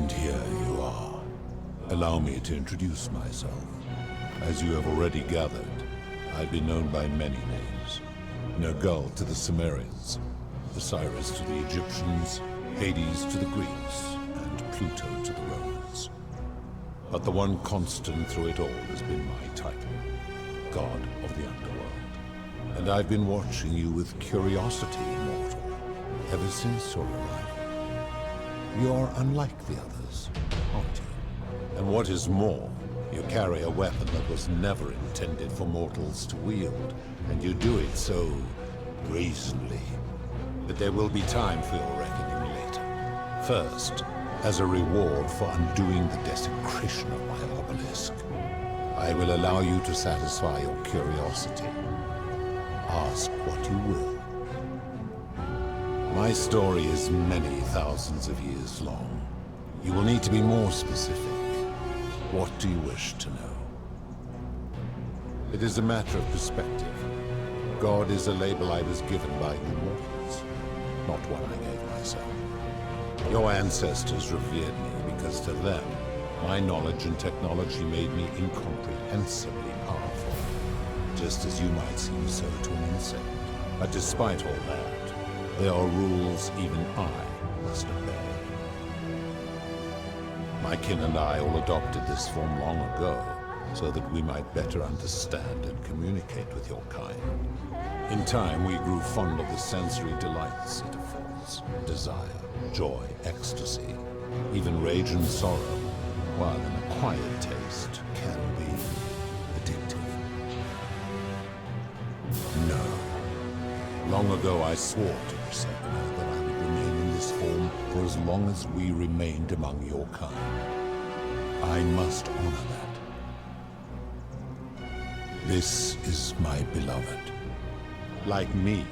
And here you are. Allow me to introduce myself. As you have already gathered, I've been known by many names. Nergal to the Sumerians, Osiris to the Egyptians, Hades to the Greeks, and Pluto to the Romans. But the one constant through it all has been my title, God of the Underworld. And I've been watching you with curiosity, mortal, ever since your arrival. You're unlike the others, aren't you? And what is more, you carry a weapon that was never intended for mortals to wield, and you do it so brazenly. But there will be time for your reckoning later. First, as a reward for undoing the desecration of my obelisk, I will allow you to satisfy your curiosity. Ask what you will. My story is many thousands of years long. You will need to be more specific. What do you wish to know? It is a matter of perspective. God is a label I was given by you mortals, not one I gave myself. Your ancestors revered me because to them, my knowledge and technology made me incomprehensibly powerful, just as you might seem so to an insect. But despite all that, there are rules even I must obey. My kin and I all adopted this form long ago, so that we might better understand and communicate with your kind. In time, we grew fond of the sensory delights it affords. Desire, joy, ecstasy, even rage and sorrow, while an acquired taste can be addictive. No. Long ago, I swore to Bethesda that I would remain in this form for as long as we remained among your kind. I must honor that. This is my beloved. Like me,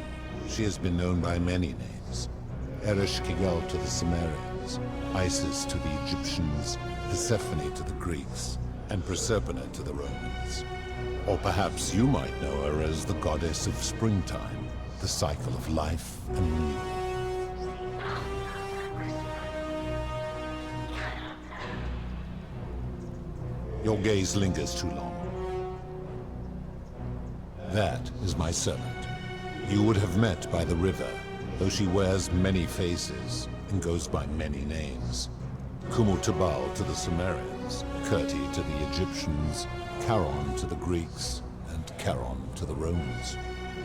she has been known by many names. Ereshkigal to the Sumerians, Isis to the Egyptians, Persephone to the Greeks, and Proserpina to the Romans. Or perhaps you might know her as the goddess of springtime, the cycle of life and renewal. Your gaze lingers too long. That is my servant. You would have met by the river, though she wears many faces and goes by many names. Kumutubal to the Sumerians, Kirti to the Egyptians, Charon to the Greeks, and Charon to the Romans.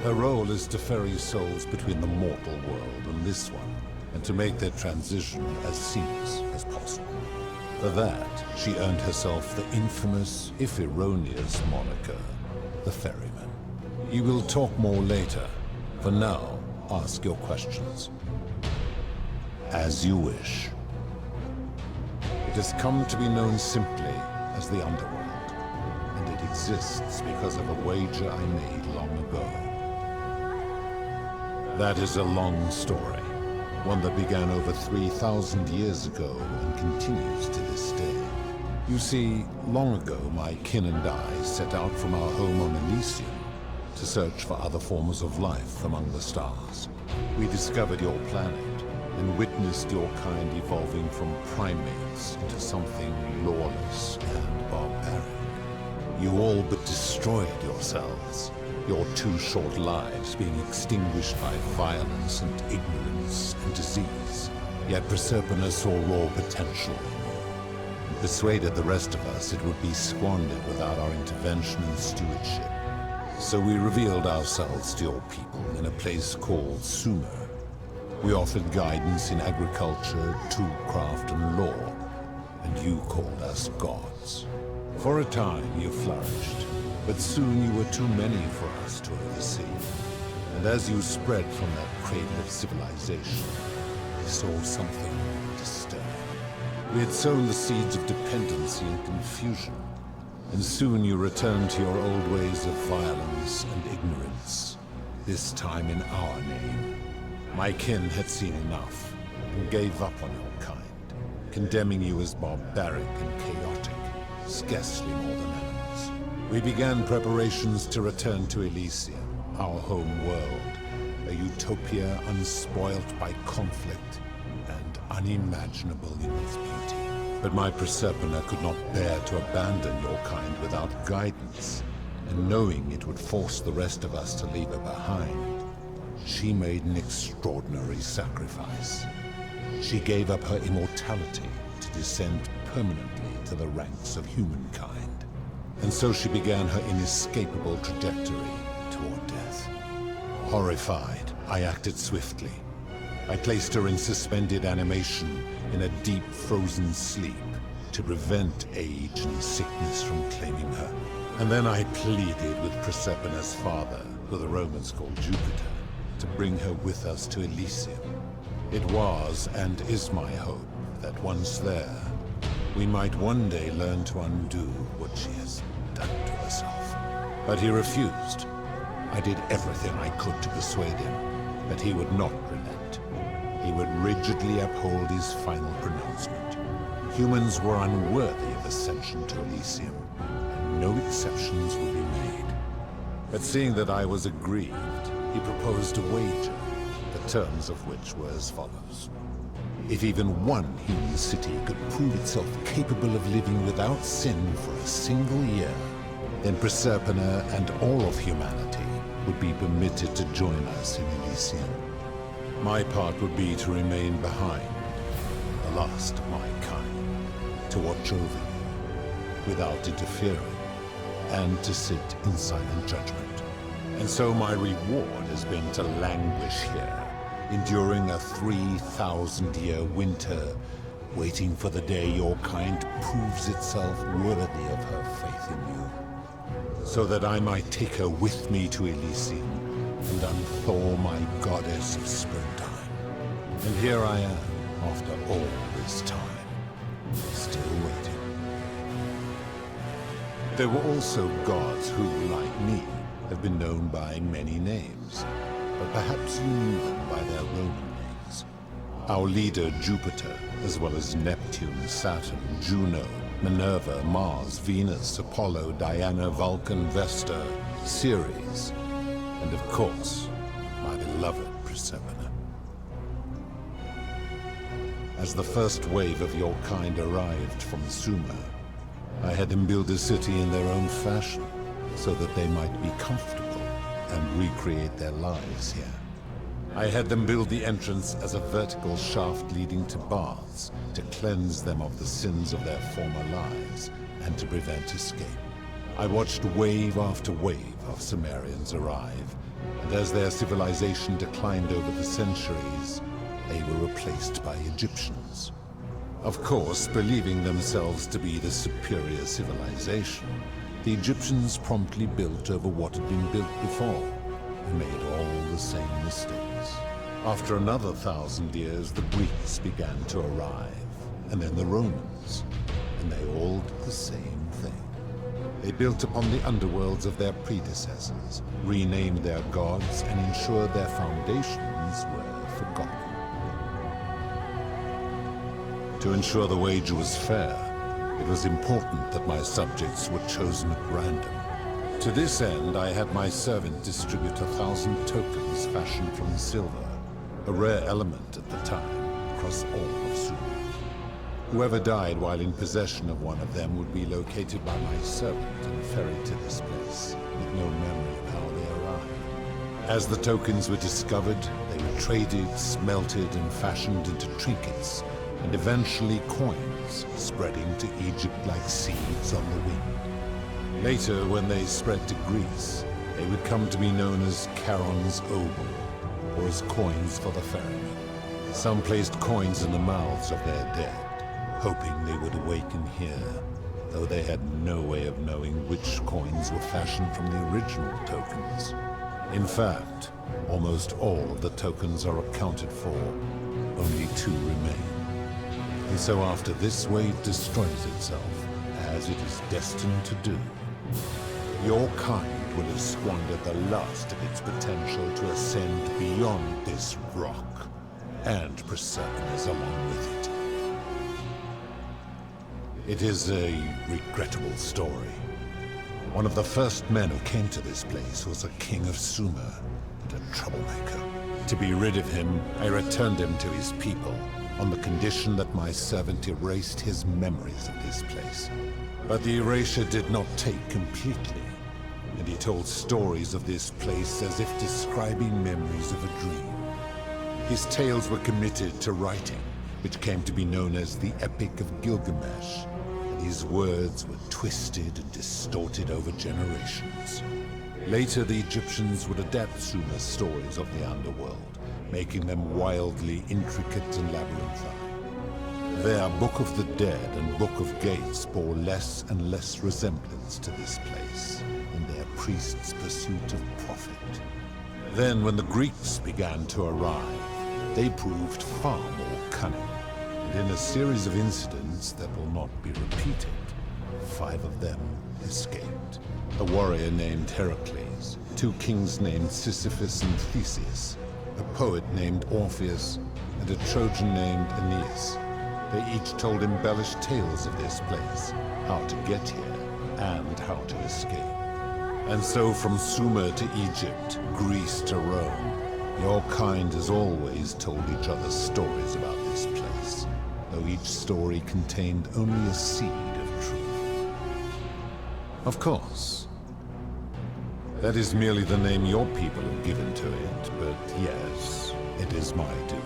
Her role is to ferry souls between the mortal world and this one, and to make their transition as seamless as possible. For that, she earned herself the infamous, if erroneous, moniker, the Ferryman. You will talk more later. For now, ask your questions. As you wish. It has come to be known simply as the Underworld, and it exists because of a wager I made long ago. That is a long story, one that began over 3,000 years ago and continues to this day. You see, long ago my kin and I set out from our home on Elysium to search for other forms of life among the stars. We discovered your planet and witnessed your kind evolving from primates into something lawless and barbaric. You all but destroyed yourselves, your 2 short lives being extinguished by violence and ignorance and disease. Yet Proserpina saw raw potential in you, and persuaded the rest of us it would be squandered without our intervention and stewardship. So we revealed ourselves to your people in a place called Sumer. We offered guidance in agriculture, toolcraft, and law, and you called us gods. For a time you flourished, but soon you were too many for us to oversee. And as you spread from that cradle of civilization, we saw something disturbing. We had sown the seeds of dependency and confusion, and soon you returned to your old ways of violence and ignorance, this time in our name. My kin had seen enough, and gave up on your kind, condemning you as barbaric and chaotic, scarcely more than animals. We began preparations to return to Elysium, our home world, a utopia unspoilt by conflict and unimaginable in its beauty. But my Proserpina could not bear to abandon your kind without guidance, and knowing it would force the rest of us to leave her behind, she made an extraordinary sacrifice. She gave up her immortality to descend permanently to the ranks of humankind. And so she began her inescapable trajectory toward death. Horrified, I acted swiftly. I placed her in suspended animation in a deep frozen sleep to prevent age and sickness from claiming her. And then I pleaded with Proserpina's father, who the Romans called Jupiter, to bring her with us to Elysium. It was and is my hope that once there, we might one day learn to undo what she has done to herself. But he refused. I did everything I could to persuade him, but he would not relent. He would rigidly uphold his final pronouncement. Humans were unworthy of ascension to Elysium, and no exceptions would be made. But seeing that I was aggrieved, he proposed a wager, the terms of which were as follows. If even one human city could prove itself capable of living without sin for a single year, then Proserpina and all of humanity would be permitted to join us in Elysium. My part would be to remain behind, the last of my kind, to watch over you, without interfering, and to sit in silent judgment. And so my reward has been to languish here, enduring a 3,000-year winter, waiting for the day your kind proves itself worthy of her faith in you, so that I might take her with me to Elysium and unthaw my goddess of springtime. And here I am, after all this time, still waiting. There were also gods who, like me, have been known by many names, but perhaps you knew them by their Roman names. Our leader, Jupiter, as well as Neptune, Saturn, Juno, Minerva, Mars, Venus, Apollo, Diana, Vulcan, Vesta, Ceres, and of course, my beloved Proserpina. As the first wave of your kind arrived from Sumer, I had them build a city in their own fashion, so that they might be comfortable and recreate their lives here. I had them build the entrance as a vertical shaft leading to baths to cleanse them of the sins of their former lives and to prevent escape. I watched wave after wave of Sumerians arrive, and as their civilization declined over the centuries, they were replaced by Egyptians. Of course, believing themselves to be the superior civilization, the Egyptians promptly built over what had been built before, and made all the same mistakes. After another 1,000 years, the Greeks began to arrive, and then the Romans, and they all did the same thing. They built upon the underworlds of their predecessors, renamed their gods, and ensured their foundations were forgotten. To ensure the wager was fair, it was important that my subjects were chosen at random. To this end, I had my servant distribute 1,000 tokens fashioned from silver, a rare element at the time, across all of Sumer. Whoever died while in possession of one of them would be located by my servant and ferried to this place, with no memory of how they arrived. As the tokens were discovered, they were traded, smelted, and fashioned into trinkets, and eventually coins, spreading to Egypt like seeds on the wind. Later, when they spread to Greece, they would come to be known as Charon's obol, or as coins for the ferryman. Some placed coins in the mouths of their dead, hoping they would awaken here, though they had no way of knowing which coins were fashioned from the original tokens. In fact, almost all of the tokens are accounted for, only 2 remain. And so after this wave destroys itself, as it is destined to do, your kind will have squandered the last of its potential to ascend beyond this rock, and Proserpina's along with it. It is a regrettable story. One of the first men who came to this place was a king of Sumer, and a troublemaker. To be rid of him, I returned him to his people, on the condition that my servant erased his memories of this place. But the erasure did not take completely, and he told stories of this place as if describing memories of a dream. His tales were committed to writing, which came to be known as the Epic of Gilgamesh, and his words were twisted and distorted over generations. Later, the Egyptians would adapt Sumer's stories of the Underworld, making them wildly intricate and labyrinthine. Their Book of the Dead and Book of Gates bore less and less resemblance to this place in their priests' pursuit of profit. Then, when the Greeks began to arrive, they proved far more cunning, and in a series of incidents that will not be repeated, 5 of them escaped. A warrior named Heracles, 2 kings named Sisyphus and Theseus, a poet named Orpheus, and a Trojan named Aeneas. They each told embellished tales of this place, how to get here, and how to escape. And so from Sumer to Egypt, Greece to Rome, your kind has always told each other stories about this place, though each story contained only a seed of truth. Of course, that is merely the name your people have given to it, but yes, it is my doing.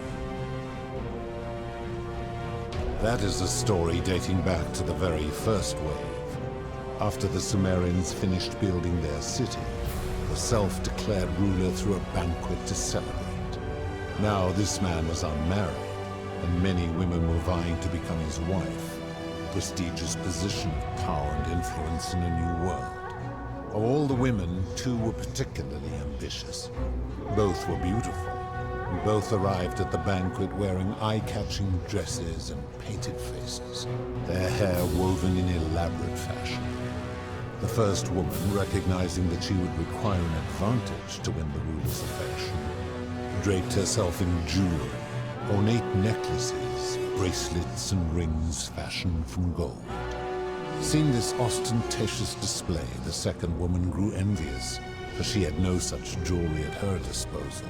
That is a story dating back to the very first wave, after the Sumerians finished building their city. The self-declared ruler threw a banquet to celebrate. Now this man was unmarried, and many women were vying to become his wife, a prestigious position of power and influence in a new world. Of all the women, 2 were particularly ambitious. Both were beautiful, and both arrived at the banquet wearing eye-catching dresses and painted faces, their hair woven in elaborate fashion. The first woman, recognizing that she would require an advantage to win the ruler's affection, draped herself in jewelry, ornate necklaces, bracelets, and rings fashioned from gold. Seeing this ostentatious display, the second woman grew envious, for she had no such jewelry at her disposal.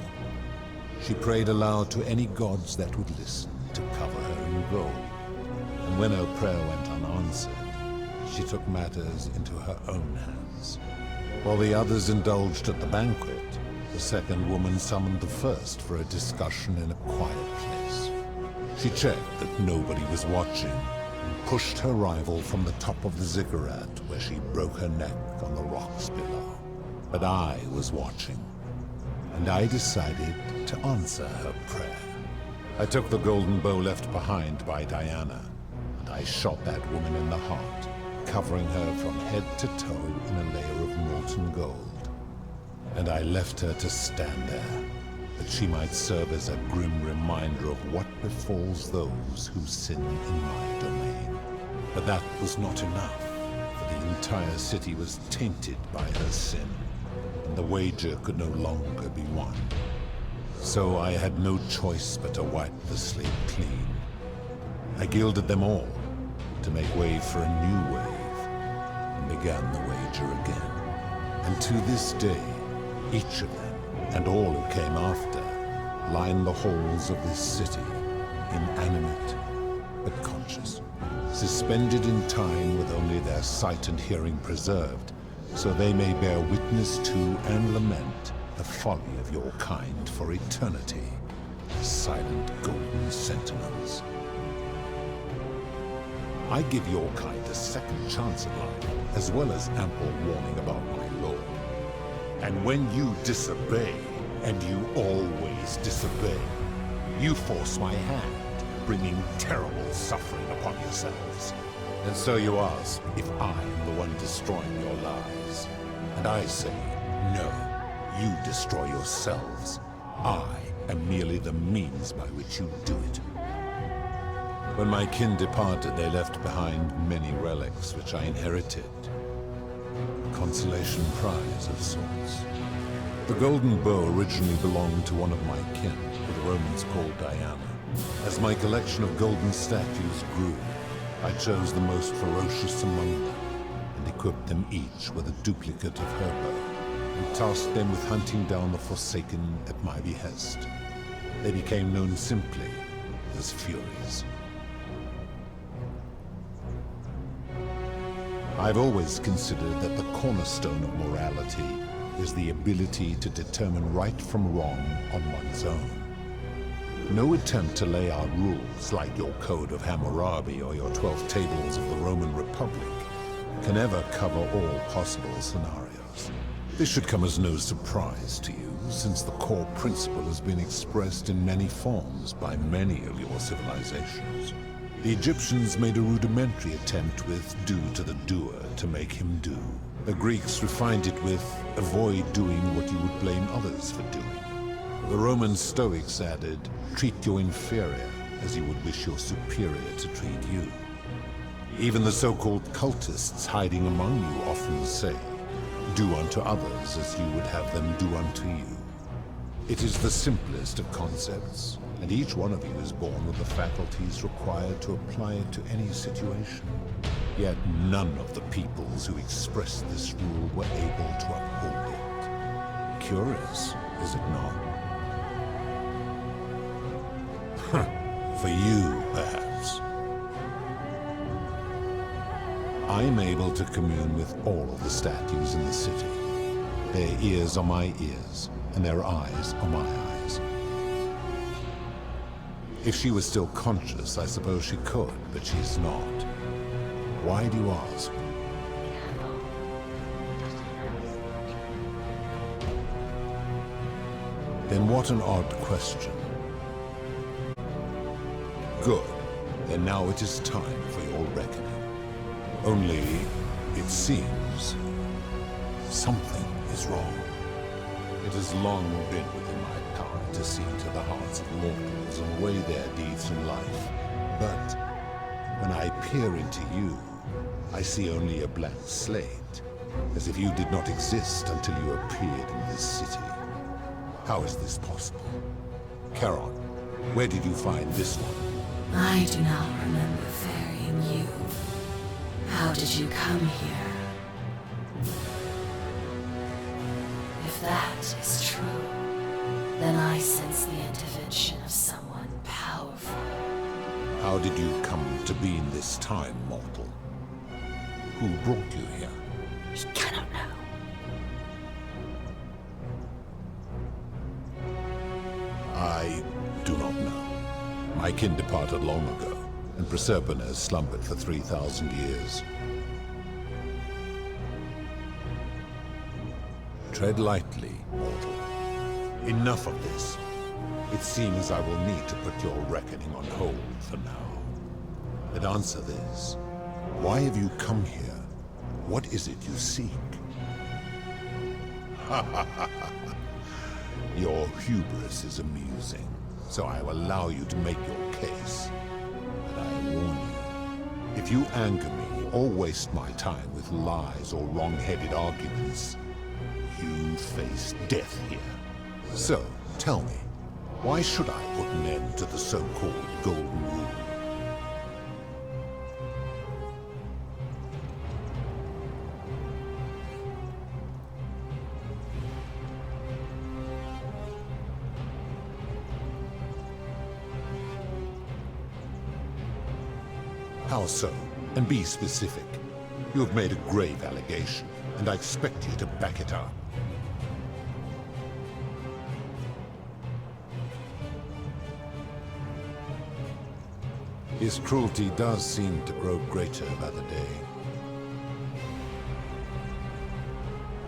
She prayed aloud to any gods that would listen to cover her in gold, and when her prayer went unanswered, she took matters into her own hands. While the others indulged at the banquet, the second woman summoned the first for a discussion in a quiet place. She checked that nobody was watching, and pushed her rival from the top of the ziggurat, where she broke her neck on the rocks below. But I was watching, and I decided to answer her prayer. I took the golden bow left behind by Diana, and I shot that woman in the heart, covering her from head to toe in a layer of molten gold. And I left her to stand there, that she might serve as a grim reminder of what befalls those who sin in my domain. But that was not enough, for the entire city was tainted by her sin, and the wager could no longer be won. So I had no choice but to wipe the slate clean. I gilded them all, to make way for a new wave, and began the wager again. And to this day, each of them, and all who came after, line the halls of this city, inanimate but conscious, suspended in time with only their sight and hearing preserved, so they may bear witness to and lament the folly of your kind for eternity, silent golden sentinels. I give your kind a second chance at life, as well as ample warning about my lord. And when you disobey, and you always disobey, you force my hand, bringing terrible suffering upon yourselves. And so you ask if I am the one destroying your lives. And I say, no, you destroy yourselves. I am merely the means by which you do it. When my kin departed, they left behind many relics which I inherited. A consolation prize of sorts. The golden bow originally belonged to one of my kin, who the Romans called Diana. As my collection of golden statues grew, I chose the most ferocious among them, and equipped them each with a duplicate of her bow, and tasked them with hunting down the Forsaken at my behest. They became known simply as Furies. I've always considered that the cornerstone of morality is the ability to determine right from wrong on one's own. No attempt to lay out rules like your Code of Hammurabi or your 12 Tables of the Roman Republic can ever cover all possible scenarios. This should come as no surprise to you, since the core principle has been expressed in many forms by many of your civilizations. The Egyptians made a rudimentary attempt with do to the doer to make him do. The Greeks refined it with avoid doing what you would blame others for doing. The Roman Stoics added treat your inferior as you would wish your superior to treat you. Even the so-called cultists hiding among you often say, do unto others as you would have them do unto you. It is the simplest of concepts, and each one of you is born with the faculties required to apply it to any situation. Yet none of the peoples who expressed this rule were able to uphold it. Curious, is it not? For you, perhaps. I am able to commune with all of the statues in the city. Their ears are my ears, and their eyes are my eyes. If she was still conscious, I suppose she could, but she's not. Why do you ask? Then what an odd question. Good. Then now it is time for your reckoning. Only, it seems, something is wrong. It has long been within my power to see into the hearts of mortals and weigh their deeds in life. But when I peer into you, I see only a blank slate, as if you did not exist until you appeared in this city. How is this possible? Charon, where did you find this one? I do not remember ferrying you. How did you come here? If that is true, then I sense the intervention of someone powerful. How did you come to be in this time, mortal? Who brought you here? We cannot know. I do not know. My kin departed long ago, and Proserpine has slumbered for 3,000 years. Tread lightly, mortal. Enough of this. It seems I will need to put your reckoning on hold for now. But answer this. Why have you come here? What is it you seek? Your hubris is amusing, so I will allow you to make your case. But I warn you, if you anger me or waste my time with lies or wrong-headed arguments, you face death here. So, tell me, why should I put an end to the so-called Golden Rule? How so? And be specific. You have made a grave allegation, and I expect you to back it up. His cruelty does seem to grow greater by the day.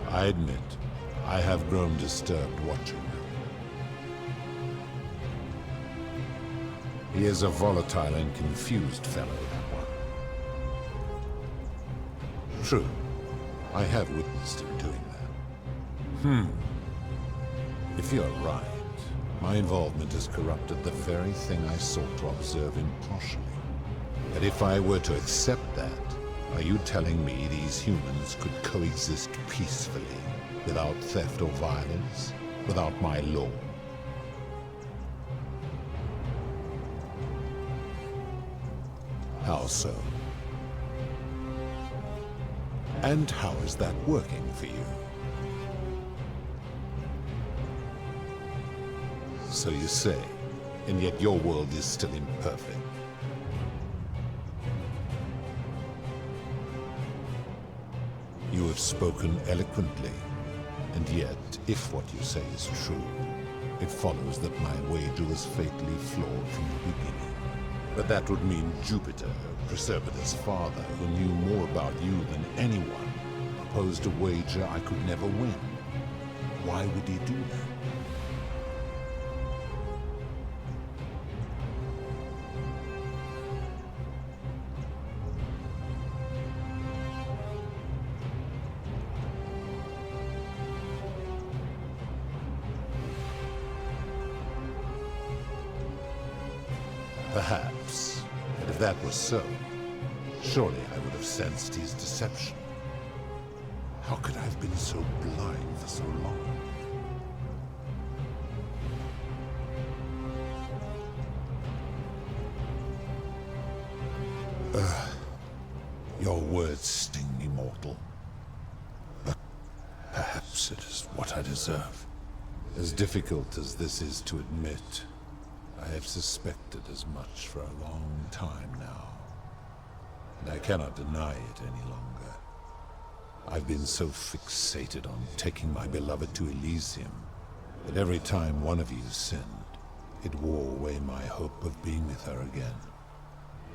I admit, I have grown disturbed watching him. He is a volatile and confused fellow, that one. True, I have witnessed him doing that. If you're right, my involvement has corrupted the very thing I sought to observe impartially. But if I were to accept that, are you telling me these humans could coexist peacefully, without theft or violence, without my law? How so? And how is that working for you? So you say, and yet your world is still imperfect. You have spoken eloquently, and yet, if what you say is true, it follows that my wager was fatally flawed from the beginning. But that would mean Jupiter, Proserpina's father, who knew more about you than anyone, proposed a wager I could never win. Why would he do that? Perhaps. And if that was so, surely I would have sensed his deception. How could I have been so blind for so long? Your words sting me, mortal. But perhaps it is what I deserve. As difficult as this is to admit, I have suspected as much for a long time now, and I cannot deny it any longer. I've been so fixated on taking my beloved to Elysium that every time one of you sinned, it wore away my hope of being with her again.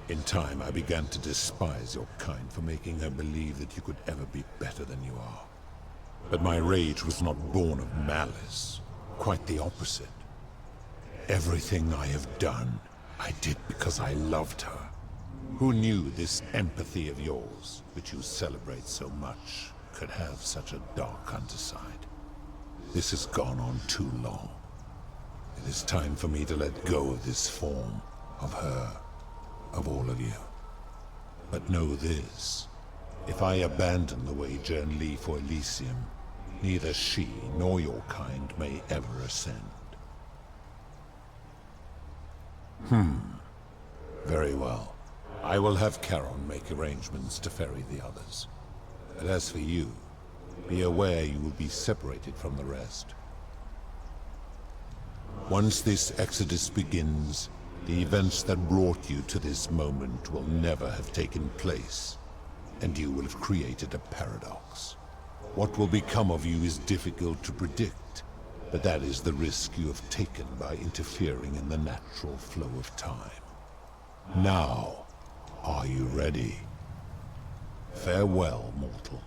In time, I began to despise your kind for making her believe that you could ever be better than you are. But my rage was not born of malice, quite the opposite. Everything I have done, I did because I loved her. Who knew this empathy of yours, which you celebrate so much, could have such a dark underside? This has gone on too long. It is time for me to let go of this form, of her, of all of you. But know this, if I abandon the wager and leave for Elysium, neither she nor your kind may ever ascend. Very well. I will have Charon make arrangements to ferry the others. But as for you, be aware you will be separated from the rest. Once this exodus begins, the events that brought you to this moment will never have taken place, and you will have created a paradox. What will become of you is difficult to predict, but that is the risk you have taken by interfering in the natural flow of time. Now, are you ready? Farewell, mortal.